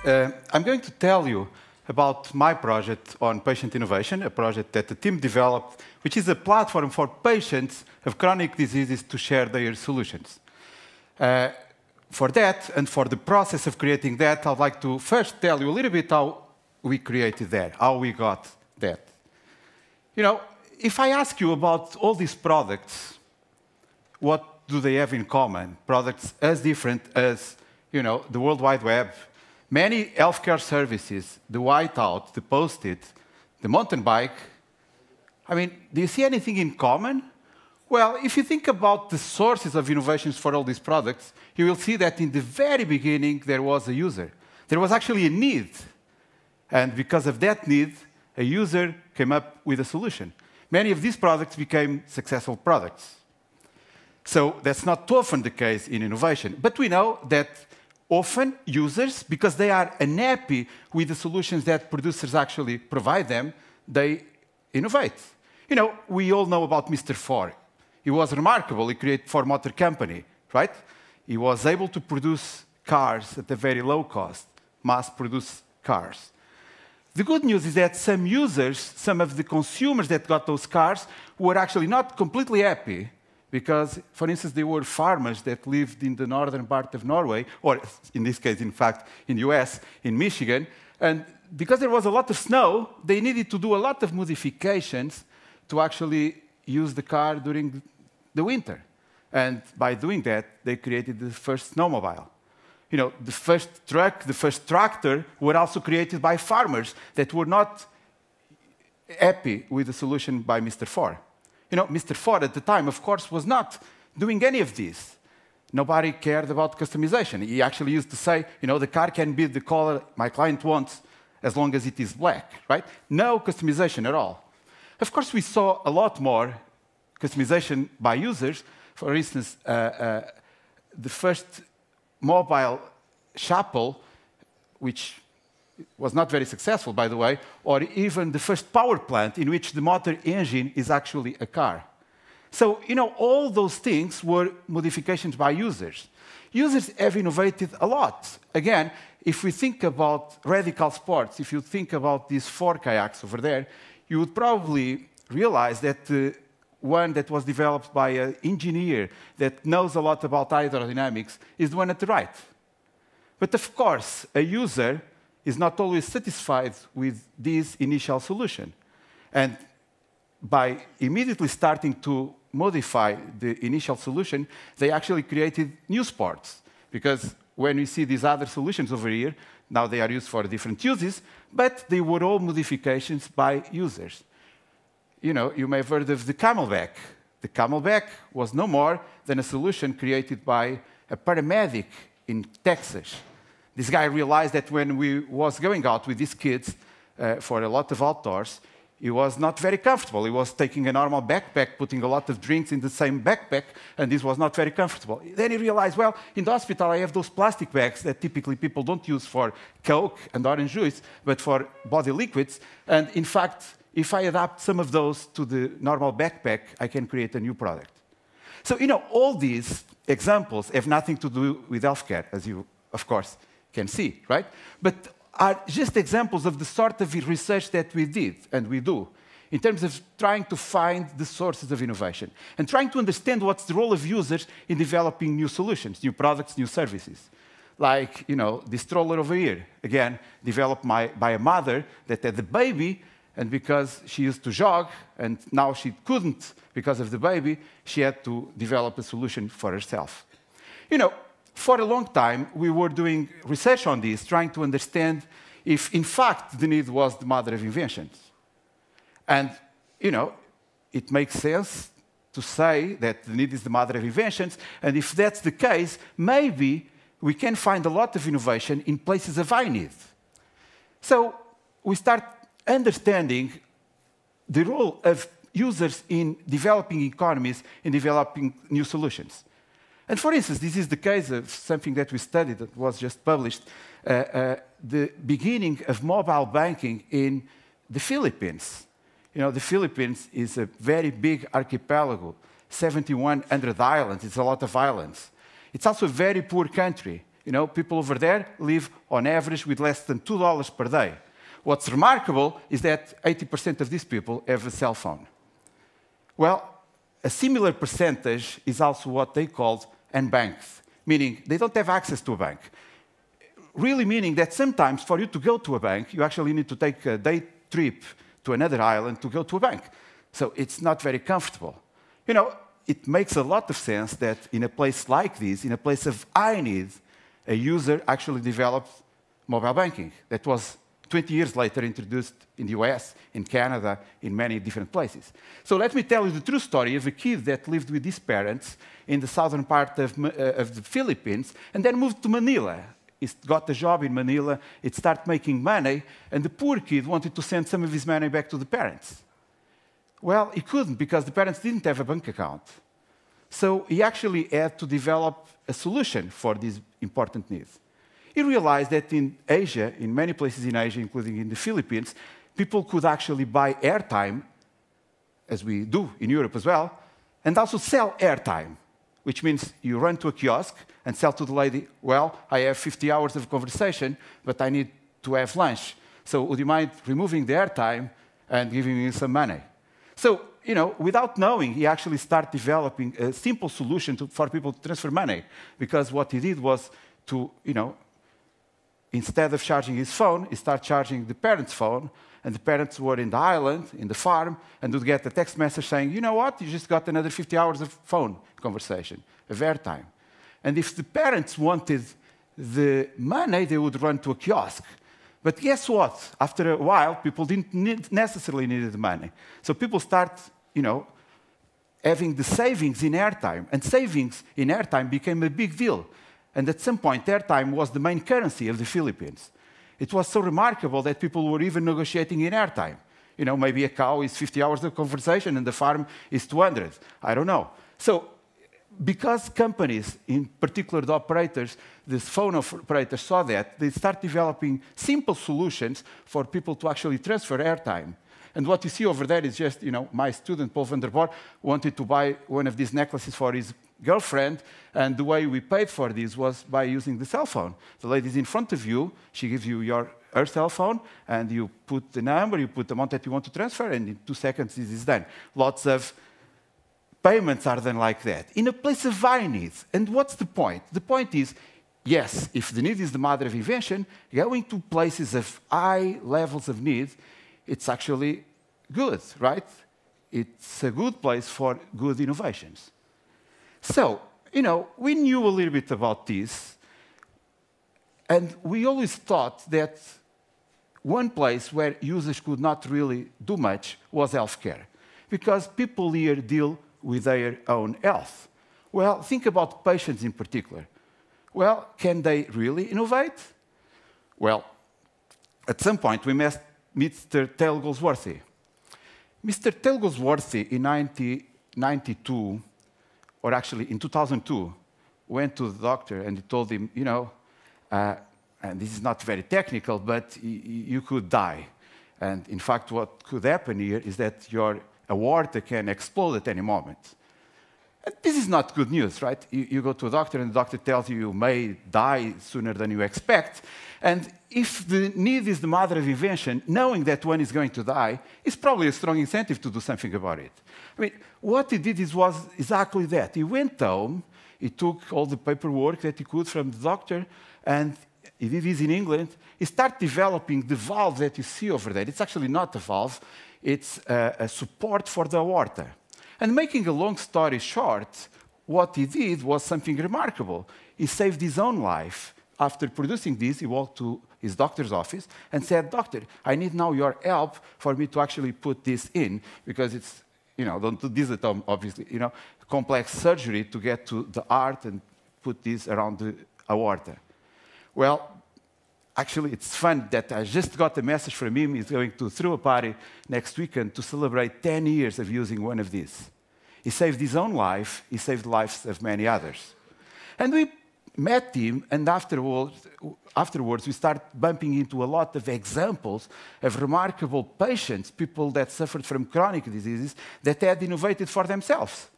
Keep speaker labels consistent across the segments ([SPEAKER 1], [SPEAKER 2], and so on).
[SPEAKER 1] I'm going to tell you about my project on patient innovation, a project that the team developed, which is a platform for patients of chronic diseases to share their solutions. For that, and for the process of creating that, I'd like to first tell you a little bit how we created that, how we got that. You know, if I ask you about all these products, what do they have in common? Products as different as, you know, the World Wide Web, many healthcare services, the whiteout, the Post-it, the mountain bike. I mean, do you see anything in common? Well, if you think about the sources of innovations for all these products, you will see that in the very beginning there was a user. There was actually a need. And because of that need, a user came up with a solution. Many of these products became successful products. So that's not too often the case in innovation. But we know that often users, because they are unhappy with the solutions that producers actually provide them, they innovate. You know, we all know about Mr. Ford. He was remarkable. He created Ford Motor Company, right? He was able to produce cars at a very low cost, mass-produce cars. The good news is that some users, some of the consumers that got those cars, were actually not completely happy because, for instance, they were farmers that lived in the northern part of Norway, or in this case, in fact, in the US, in Michigan. And because there was a lot of snow, they needed to do a lot of modifications to actually use the car during the winter. And by doing that, they created the first snowmobile. You know, the first truck, the first tractor were also created by farmers that were not happy with the solution by Mr. Ford. You know, Mr. Ford at the time, of course, was not doing any of this. Nobody cared about customization. He actually used to say, you know, the car can be the color my client wants as long as it is black, right? No customization at all. Of course, we saw a lot more customization by users. For instance, the first mobile chapel, which was not very successful, by the way, or even the first power plant in which the motor engine is actually a car. So, you know, all those things were modifications by users. Users have innovated a lot. Again, if we think about radical sports, if you think about these 4 kayaks over there, you would probably realize that one that was developed by an engineer that knows a lot about hydrodynamics is the one at the right. But of course, a user is not always satisfied with this initial solution. And by immediately starting to modify the initial solution, they actually created new sports. Because when we see these other solutions over here, now they are used for different uses, but they were all modifications by users. You know, you may have heard of the camelback. The camelback was no more than a solution created by a paramedic in Texas. This guy realized that when we was going out with his kids for a lot of outdoors, he was not very comfortable. He was taking a normal backpack, putting a lot of drinks in the same backpack, and this was not very comfortable. Then he realized, well, in the hospital I have those plastic bags that typically people don't use for Coke and orange juice, but for body liquids. And in fact, if I adapt some of those to the normal backpack, I can create a new product. So, you know, all these examples have nothing to do with healthcare, as you, of course, can see, right? But are just examples of the sort of research that we did and we do in terms of trying to find the sources of innovation and trying to understand what's the role of users in developing new solutions, new products, new services. Like, you know, this stroller over here, again, developed by a mother that had a baby, and because she used to jog, and now she couldn't because of the baby, she had to develop a solution for herself. You know, for a long time, we were doing research on this, trying to understand if, in fact, the need was the mother of inventions. And, you know, it makes sense to say that the need is the mother of inventions, and if that's the case, maybe we can find a lot of innovation in places of high need. So we start understanding the role of users in developing economies, in developing new solutions. And for instance, this is the case of something that we studied that was just published, the beginning of mobile banking in the Philippines. You know, the Philippines is a very big archipelago, 7,100 islands. It's a lot of islands. It's also a very poor country. People over there live on average with less than $2 per day. What's remarkable is that 80% of these people have a cell phone. Well, a similar percentage is also what they called unbanked, meaning they don't have access to a bank. Really meaning that sometimes for you to go to a bank, you actually need to take a day trip to another island to go to a bank. So it's not very comfortable. It makes a lot of sense that in a place like this, in a place of high need, a user actually developed mobile banking. That was 20 years later introduced in the US, in Canada, in many different places. So let me tell you the true story of a kid that lived with his parents in the southern part of the Philippines and then moved to Manila. He got a job in Manila, it started making money, and the poor kid wanted to send some of his money back to the parents. Well, he couldn't because the parents didn't have a bank account. So he actually had to develop a solution for these important needs. He realized that in Asia, in many places in Asia, including in the Philippines, people could actually buy airtime, as we do in Europe as well, and also sell airtime, which means you run to a kiosk and sell to the lady, well, I have 50 hours of conversation, but I need to have lunch. So would you mind removing the airtime and giving me some money? So, without knowing, he actually started developing a simple solution for people to transfer money, because what he did was to, instead of charging his phone, he started charging the parents' phone, and the parents were in the island, in the farm, and would get a text message saying, you know what, you just got another 50 hours of phone conversation, of airtime. And if the parents wanted the money, they would run to a kiosk. But guess what? After a while, people didn't necessarily need the money. So people start, having the savings in airtime. And savings in airtime became a big deal. And at some point, airtime was the main currency of the Philippines. It was so remarkable that people were even negotiating in airtime. Maybe a cow is 50 hours of conversation and the farm is 200. I don't know. So because companies, in particular the operators, the phone operators saw that, they start developing simple solutions for people to actually transfer airtime. And what you see over there is just, my student, Paul van der Boer, wanted to buy one of these necklaces for his girlfriend, and the way we paid for this was by using the cell phone. The lady's in front of you, she gives you her cell phone, and you put the number, you put the amount that you want to transfer, and in 2 seconds this is done. Lots of payments are done like that, in a place of high need. And what's the point? The point is, yes, if the need is the mother of invention, going to places of high levels of need, it's actually good, right? It's a good place for good innovations. So, we knew a little bit about this, and we always thought that one place where users could not really do much was healthcare, because people here deal with their own health. Well, think about patients in particular. Well, can they really innovate? Well, at some point, we met Mr. Taylor Goldsworthy. Mr. Taylor Goldsworthy in 1992, or actually in 2002, went to the doctor and he told him, and this is not very technical, but you could die. And in fact, what could happen here is that your aorta can explode at any moment. And this is not good news, right? You go to a doctor and the doctor tells you you may die sooner than you expect. And if the need is the mother of invention, knowing that one is going to die is probably a strong incentive to do something about it. I mean, what he did was exactly that. He went home, he took all the paperwork that he could from the doctor, and he did this in England. He started developing the valve that you see over there. It's actually not a valve, it's a support for the aorta. And making a long story short, what he did was something remarkable. He saved his own life. After producing this, he walked to his doctor's office and said, "Doctor, I need now your help for me to actually put this in, because it's, don't do this at home, obviously, complex surgery to get to the heart and put this around the aorta." Well, actually, it's fun that I just got a message from him. He's going to throw a party next weekend to celebrate 10 years of using one of these. He saved his own life. He saved the lives of many others. And we met him, and afterwards we started bumping into a lot of examples of remarkable patients, people that suffered from chronic diseases, that had innovated for themselves.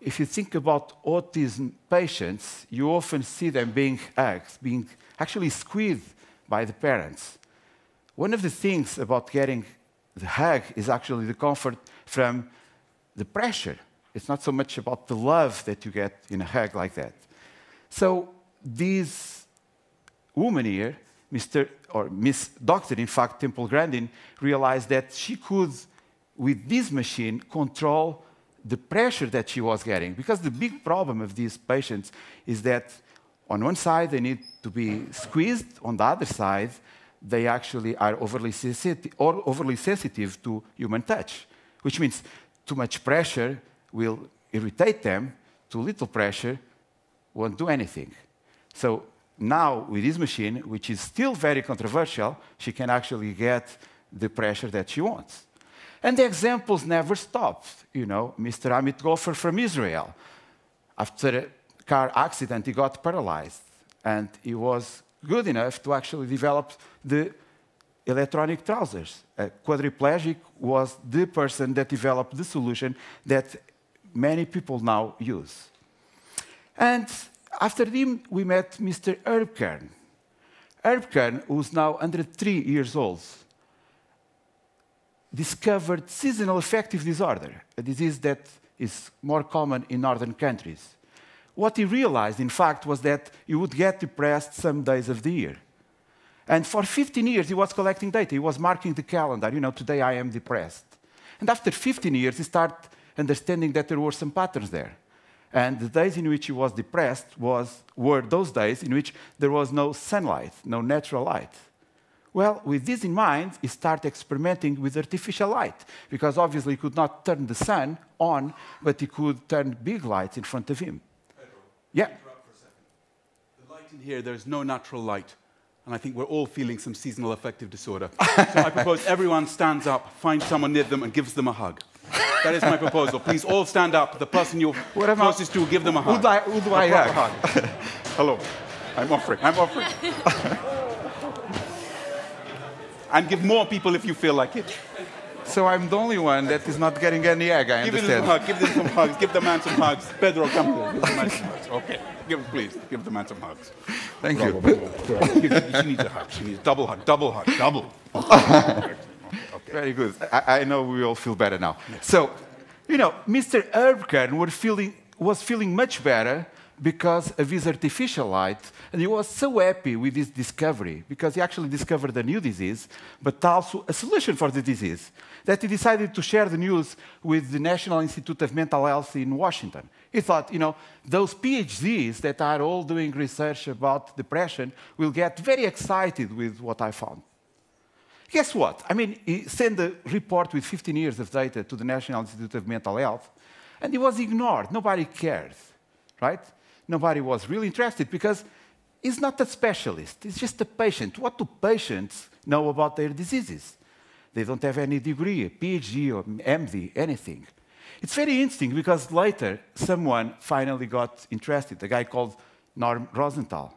[SPEAKER 1] if you think about autism patients, you often see them being hugged, being actually squeezed by the parents. One of the things about getting the hug is actually the comfort from the pressure. It's not so much about the love that you get in a hug like that. So this woman here, Miss Doctor, in fact, Temple Grandin, realized that she could, with this machine, control the pressure that she was getting. Because the big problem of these patients is that on one side they need to be squeezed, on the other side they actually are overly sensitive to human touch, which means too much pressure will irritate them, too little pressure won't do anything. So now with this machine, which is still very controversial, she can actually get the pressure that she wants. And the examples never stopped. Mr. Amit Goffer from Israel, after a car accident, he got paralyzed. And he was good enough to actually develop the electronic trousers. A quadriplegic was the person that developed the solution that many people now use. And after him, we met Mr. Herb Kern. Herb Kern, who's now 103 years old, discovered seasonal affective disorder, a disease that is more common in northern countries. What he realized, in fact, was that you would get depressed some days of the year. And for 15 years, he was collecting data. He was marking the calendar, today I am depressed. And after 15 years, he started understanding that there were some patterns there. And the days in which he was depressed were those days in which there was no sunlight, no natural light. Well, with this in mind, he started experimenting with artificial light, because obviously he could not turn the sun on, but he could turn big lights in front of him.
[SPEAKER 2] Pedro,
[SPEAKER 1] yeah.
[SPEAKER 2] Interrupt for a second. The light in here, there's no natural light. And I think we're all feeling some seasonal affective disorder. So I propose everyone stands up, finds someone near them, and gives them a hug. That is my proposal. Please all stand up. The person you're closest to, give them a hug.
[SPEAKER 1] Who do I hug?
[SPEAKER 2] Hello. I'm offering. And give more people if you feel like it.
[SPEAKER 1] So I'm the only one that is not getting any egg, I understand.
[SPEAKER 2] Give them some hugs. Give the man some hugs. Pedro, come here. Give the man some hugs. Okay. Please, give the man some hugs.
[SPEAKER 1] Thank you.
[SPEAKER 2] She needs a hug. She needs a double hug. Double.
[SPEAKER 1] Okay. Very good. I know we all feel better now. Yes. So, Mr. Herb Kern was feeling much better because of his artificial light, and he was so happy with this discovery, because he actually discovered a new disease, but also a solution for the disease, that he decided to share the news with the National Institute of Mental Health in Washington. He thought, those PhDs that are all doing research about depression will get very excited with what I found. Guess what? He sent a report with 15 years of data to the National Institute of Mental Health, and he was ignored. Nobody cared, right? Nobody was really interested because he's not a specialist. He's just a patient. What do patients know about their diseases? They don't have any degree, a PhD or MD, anything. It's very interesting because later someone finally got interested, a guy called Norm Rosenthal.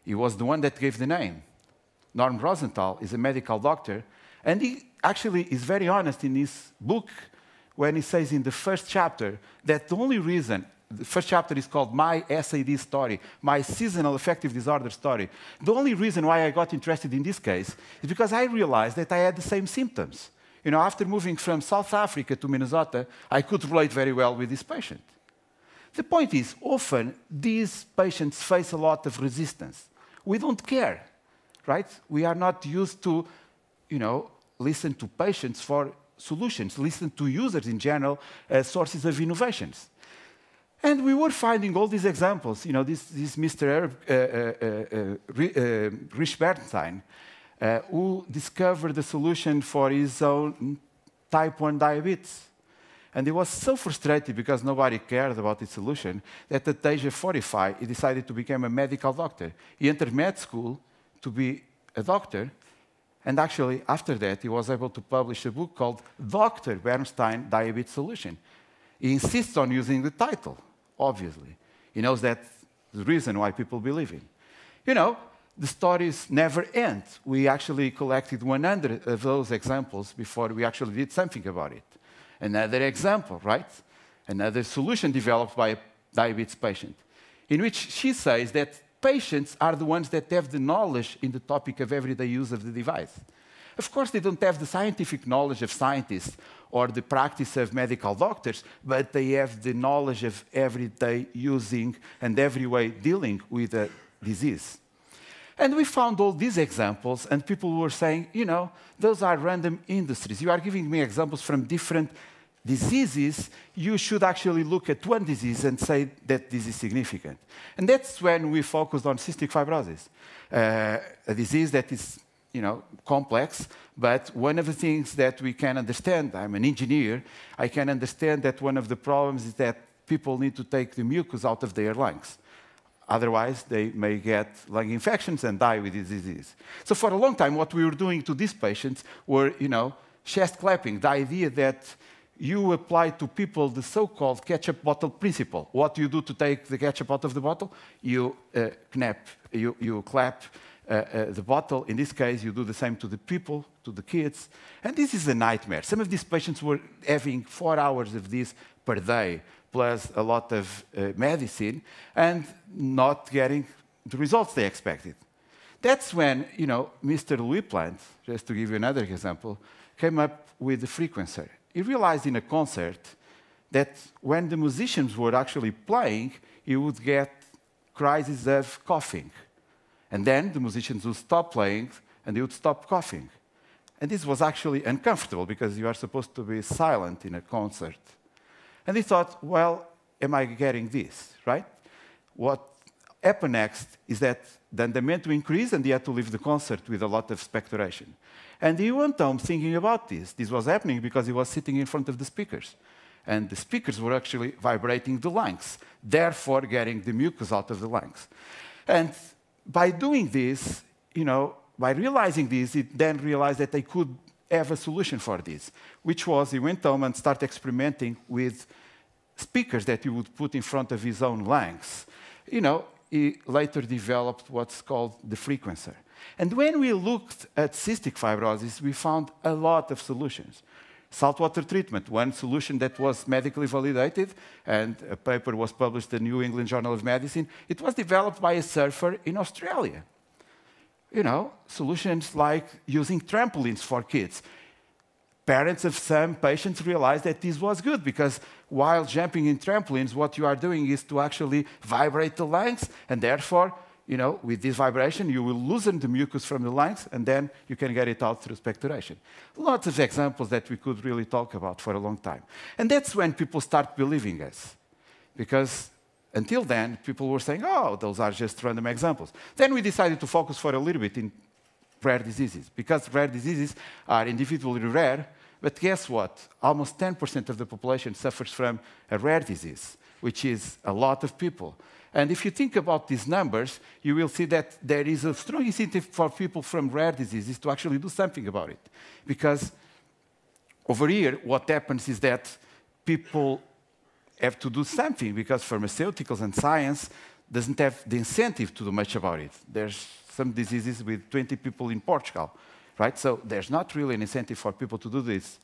[SPEAKER 1] He was the one that gave the name. Norm Rosenthal is a medical doctor, and he actually is very honest in his book when he says in the first chapter that the only reason, the first chapter is called My SAD Story, My Seasonal Affective Disorder Story. The only reason why I got interested in this case is because I realized that I had the same symptoms. After moving from South Africa to Minnesota, I could relate very well with this patient. The point is, often these patients face a lot of resistance. We don't care, right? We are not used to, listen to patients for solutions, listen to users in general as sources of innovations. And we were finding all these examples. This Mr. Rich Bernstein, who discovered the solution for his own type 1 diabetes. And he was so frustrated because nobody cared about his solution that at the age of 45, he decided to become a medical doctor. He entered med school to be a doctor, and actually, after that, he was able to publish a book called Dr. Bernstein Diabetes Solution. He insists on using the title, obviously. He knows that's the reason why people believe him. The stories never end. We actually collected 100 of those examples before we actually did something about it. Another example, right? another solution developed by a diabetes patient, in which she says that patients are the ones that have the knowledge in the topic of everyday use of the device. Of course, they don't have the scientific knowledge of scientists or the practice of medical doctors, but they have the knowledge of everyday using and every way dealing with a disease. And we found all these examples, and people were saying, you know, those are random industries. You are giving me examples from different diseases. You should actually look at one disease and say that this is significant. And that's when we focused on cystic fibrosis, a disease that is, you know, complex, but one of the things that we can understand, I'm an engineer, I can understand that one of the problems is that people need to take the mucus out of their lungs. Otherwise, they may get lung infections and die with this disease. So for a long time, what we were doing to these patients were, you know, chest clapping, the idea that you apply to people the so-called ketchup bottle principle. What do you do to take the ketchup out of the bottle? You clap the bottle. In this case, you do the same to the people, to the kids. And this is a nightmare. Some of these patients were having 4 hours of this per day, plus a lot of medicine, and not getting the results they expected. That's when, you know, Mr. Louis Plant, just to give you another example, came up with the frequencer. He realized in a concert that when the musicians were actually playing, he would get crises of coughing. And then the musicians would stop playing, and they would stop coughing. And this was actually uncomfortable, because you are supposed to be silent in a concert. And he thought, well, am I getting this, right? What happened next is that then they meant to increase, and he had to leave the concert with a lot of expectoration. And he went home thinking about this. This was happening because he was sitting in front of the speakers. And the speakers were actually vibrating the lungs, therefore getting the mucus out of the lungs. And by doing this, you know, by realizing this, he then realized that they could have a solution for this, which was he went home and started experimenting with speakers that he would put in front of his own lungs. You know, he later developed what's called the frequencer. And when we looked at cystic fibrosis, we found a lot of solutions. Saltwater treatment, one solution that was medically validated, and a paper was published in the New England Journal of Medicine. It was developed by a surfer in Australia. You know, solutions like using trampolines for kids. Parents of some patients realized that this was good, because while jumping in trampolines, what you are doing is to actually vibrate the lungs, and therefore, you know, with this vibration, you will loosen the mucus from the lungs, and then you can get it out through expectoration. Lots of examples that we could really talk about for a long time. And that's when people start believing us, because until then, people were saying, oh, those are just random examples. Then we decided to focus for a little bit in rare diseases, because rare diseases are individually rare, but guess what? Almost 10% of the population suffers from a rare disease, which is a lot of people. And if you think about these numbers, you will see that there is a strong incentive for people from rare diseases to actually do something about it. Because over here, what happens is that people have to do something, because pharmaceuticals and science doesn't have the incentive to do much about it. There's some diseases with 20 people in Portugal, right? So there's not really an incentive for people to do this,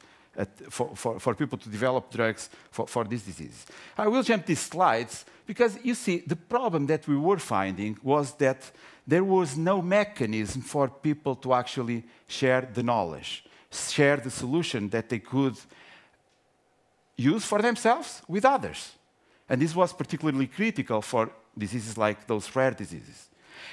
[SPEAKER 1] for people to develop drugs for these diseases. I will jump these slides, because you see, the problem that we were finding was that there was no mechanism for people to actually share the knowledge, share the solution that they could use for themselves with others. And this was particularly critical for diseases like those rare diseases.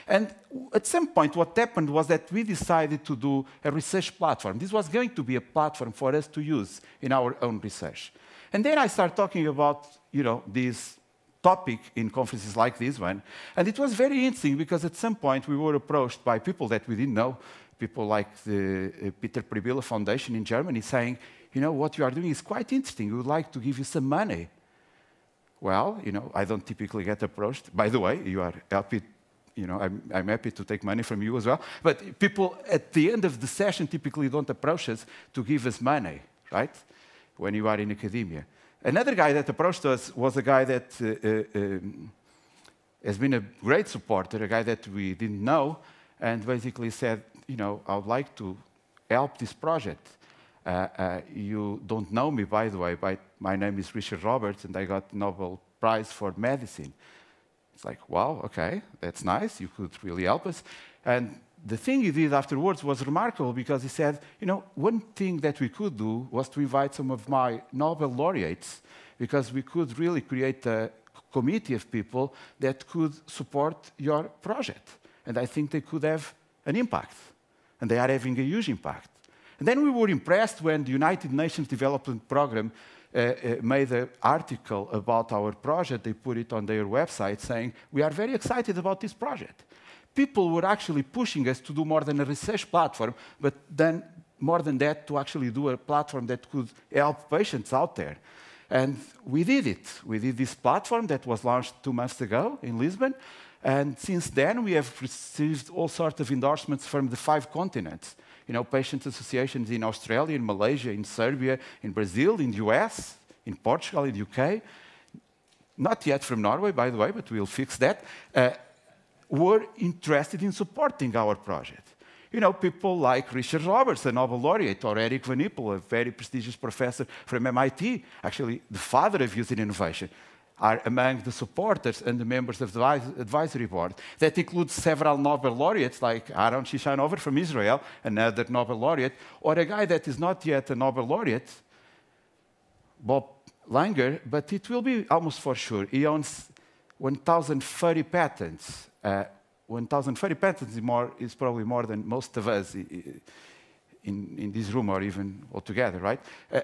[SPEAKER 1] And at some point, what happened was that we decided to do a research platform. This was going to be a platform for us to use in our own research. And then I started talking about, you know, this topic in conferences like this one. And it was very interesting, because at some point we were approached by people that we didn't know, people like the Peter Pribilla Foundation in Germany, saying, you know, what you are doing is quite interesting. We would like to give you some money. Well, you know, I don't typically get approached. By the way, you are happy, you know, I'm happy to take money from you as well. But people at the end of the session typically don't approach us to give us money, right? When you are in academia. Another guy that approached us was a guy that has been a great supporter, a guy that we didn't know, and basically said, you know, I would like to help this project. You don't know me, by the way, but my name is Richard Roberts, and I got Nobel Prize for Medicine. It's like, wow, okay, that's nice. You could really help us. And the thing he did afterwards was remarkable because he said, you know, one thing that we could do was to invite some of my Nobel laureates because we could really create a committee of people that could support your project. And I think they could have an impact. And they are having a huge impact. And then we were impressed when the United Nations Development Programme made an article about our project. They put it on their website saying, we are very excited about this project. People were actually pushing us to do more than a research platform, but then more than that, to actually do a platform that could help patients out there. And we did it. We did this platform that was launched 2 months ago in Lisbon. And since then, we have received all sorts of endorsements from the 5 continents. You know, patient associations in Australia, in Malaysia, in Serbia, in Brazil, in the US, in Portugal, in the UK. Not yet from Norway, by the way, but we'll fix that. Were interested in supporting our project. You know, people like Richard Roberts, a Nobel laureate, or Eric Van Ippel, a very prestigious professor from MIT, actually the father of youth in innovation, are among the supporters and the members of the advisory board. That includes several Nobel laureates, like Aaron Shishanover from Israel, another Nobel laureate, or a guy that is not yet a Nobel laureate, Bob Langer, but it will be almost for sure. He owns 1,030 patents. 1,030 patents is probably more than most of us in this room, or even altogether, right?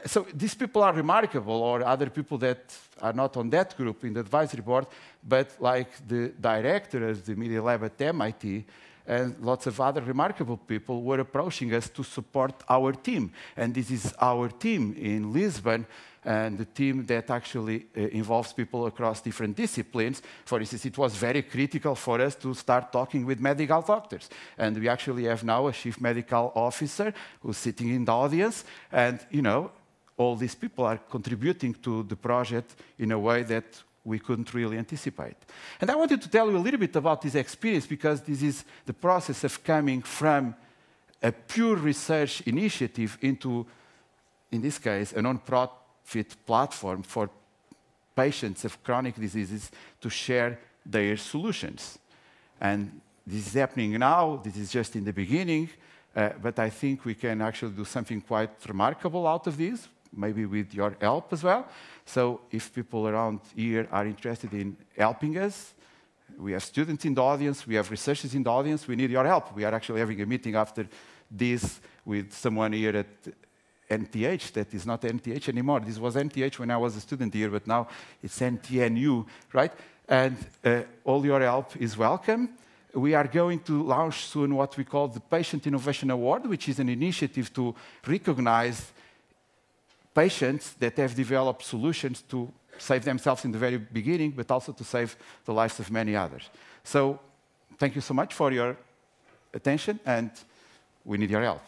[SPEAKER 1] So these people are remarkable, or other people that are not on that group in the advisory board, but like the director of the Media Lab at MIT, and lots of other remarkable people were approaching us to support our team. And this is our team in Lisbon, and the team that actually involves people across different disciplines. For instance, it was very critical for us to start talking with medical doctors. And we actually have now a chief medical officer who's sitting in the audience. And, you know, all these people are contributing to the project in a way that we couldn't really anticipate. And I wanted to tell you a little bit about this experience because this is the process of coming from a pure research initiative into, in this case, a non-profit platform for patients of chronic diseases to share their solutions. And this is happening now. This is just in the beginning. But I think we can actually do something quite remarkable out of this, maybe with your help as well. So if people around here are interested in helping us, we have students in the audience, we have researchers in the audience, we need your help. We are actually having a meeting after this with someone here at NTH that is not NTH anymore. This was NTH when I was a student here, but now it's NTNU, right? And all your help is welcome. We are going to launch soon what we call the Patient Innovation Award, which is an initiative to recognize patients that have developed solutions to save themselves in the very beginning, but also to save the lives of many others. So thank you so much for your attention, and we need your help.